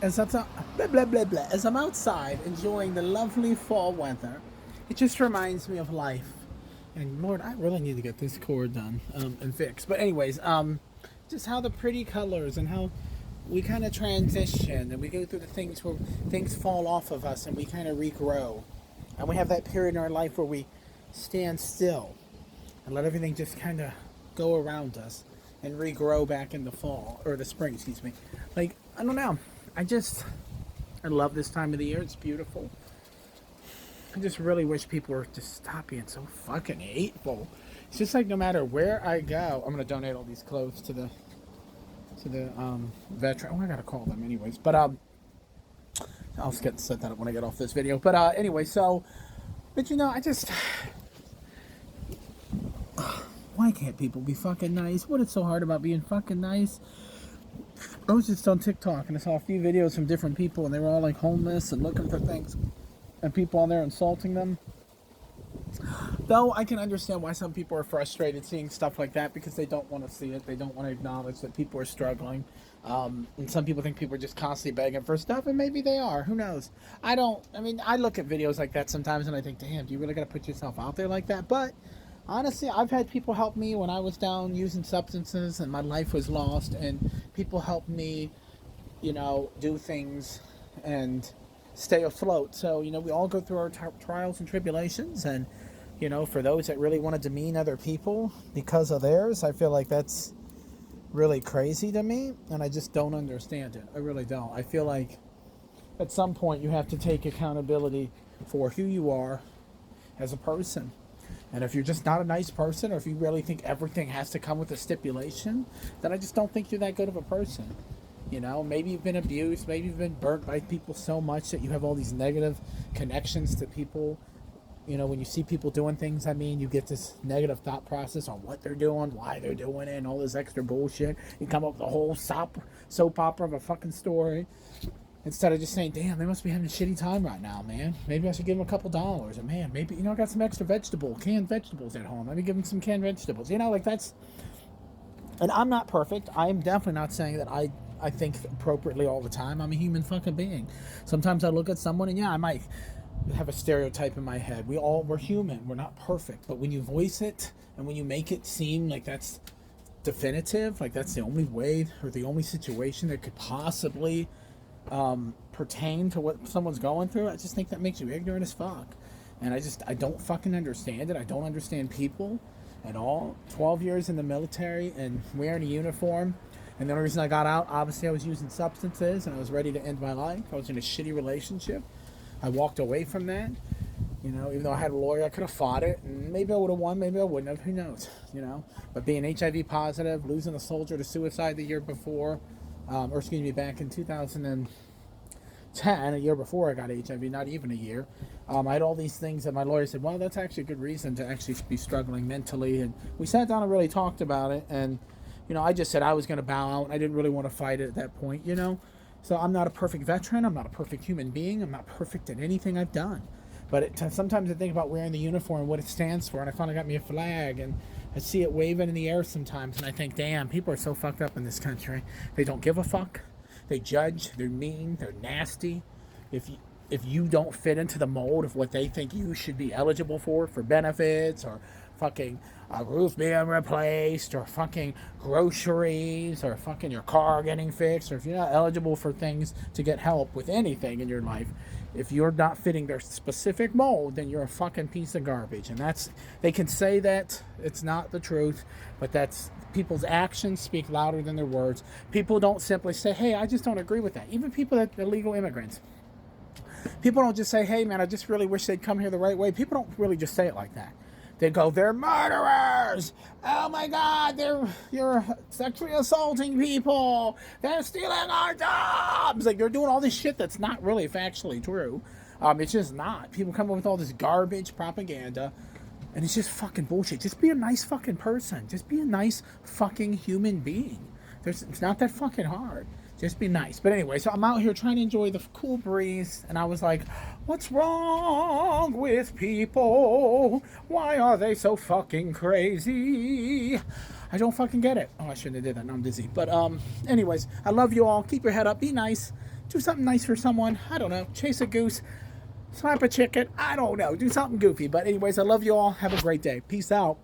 as I'm, blah, blah, blah, blah, as I'm outside enjoying the lovely fall weather, it just reminds me of life. And Lord, I really need to get this cord done and fixed. But anyways, just how the pretty colors and how we kind of transition and we go through the things where things fall off of us and we kind of regrow. And we have that period in our life where we stand still and let everything just kind of go around us and regrow back in the fall or the spring, excuse me. Like, I don't know. I love this time of the year. It's beautiful. I just really wish people would just stop being so fucking hateful. It's just like no matter where I go, I'm gonna donate all these clothes to the veteran. Oh, I gotta call them anyways. But I'll set that up when I get off this video. But anyway, but you know, why can't people be fucking nice? What is so hard about being fucking nice? I was just on TikTok and I saw a few videos from different people and they were all like homeless and looking for things and people on there insulting them. Though I can understand why some people are frustrated seeing stuff like that because they don't want to see it. They don't want to acknowledge that people are struggling. And some people think people are just constantly begging for stuff, and maybe they are. Who knows? I look at videos like that sometimes and I think, damn, do you really got to put yourself out there like that? But honestly, I've had people help me when I was down using substances and my life was lost, and people helped me, do things and stay afloat. So, we all go through our trials and tribulations, and, for those that really want to demean other people because of theirs, I feel like that's really crazy to me, and I just don't understand it. I really don't. I feel like at some point you have to take accountability for who you are as a person. And if you're just not a nice person, or if you really think everything has to come with a stipulation, then I just don't think you're that good of a person. Maybe you've been abused, maybe you've been burnt by people so much that you have all these negative connections to people. When you see people doing things, you get this negative thought process on what they're doing, why they're doing it, and all this extra bullshit. You come up with a whole soap opera of a fucking story. Instead of just saying, damn, they must be having a shitty time right now, man. Maybe I should give them a couple dollars. Or, man, maybe, I got some extra canned vegetables at home. Let me give them some canned vegetables. That's... And I'm not perfect. I'm definitely not saying that I think appropriately all the time. I'm a human fucking being. Sometimes I look at someone and, I might have a stereotype in my head. We're human. We're not perfect. But when you voice it and when you make it seem like that's definitive, like that's the only way or the only situation that could possibly pertain to what someone's going through, I just think that makes you ignorant as fuck. And I don't fucking understand it. I don't understand people at all. 12 years in the military and wearing a uniform, and the only reason I got out, obviously I was using substances and I was ready to end my life. I was in a shitty relationship. I walked away from that. Even though I had a lawyer, I could have fought it, and maybe I would have won, maybe I wouldn't have, who knows, But being HIV positive, losing a soldier to suicide the year before, back in 2010, a year before I got HIV, not even a year. I had all these things that my lawyer said, well, that's actually a good reason to actually be struggling mentally. And we sat down and really talked about it. And, I just said I was going to bow out. I didn't really want to fight it at that point, So I'm not a perfect veteran. I'm not a perfect human being. I'm not perfect at anything I've done. But sometimes I think about wearing the uniform and what it stands for. And I finally got me a flag, and I see it waving in the air sometimes, and I think, damn, people are so fucked up in this country. They don't give a fuck. They judge. They're mean. They're nasty. If you don't fit into the mold of what they think you should be eligible for benefits, or fucking a roof being replaced, or fucking groceries, or fucking your car getting fixed, or if you're not eligible for things to get help with anything in your life, if you're not fitting their specific mold, then you're a fucking piece of garbage. And they can say that it's not the truth, but that's people's actions speak louder than their words. People don't simply say, hey, I just don't agree with that. Even people that are illegal immigrants. People don't just say, hey, man, I just really wish they'd come here the right way. People don't really just say it like that. They go, they're murderers. Oh my God, you're sexually assaulting people. They're stealing our jobs. Like, they're doing all this shit that's not really factually true. It's just not. People come up with all this garbage propaganda, and it's just fucking bullshit. Just be a nice fucking person. Just be a nice fucking human being. It's not that fucking hard. Just be nice. But anyway, so I'm out here trying to enjoy the cool breeze, and I was like, what's wrong with people? Why are they so fucking crazy? I don't fucking get it. Oh, I shouldn't have did that. Now I'm dizzy. But anyways, I love you all. Keep your head up. Be nice Do something nice for someone. I don't know. Chase a goose. Slap a chicken. I don't know. Do something goofy. But anyways, I love you all. Have a great day. Peace out.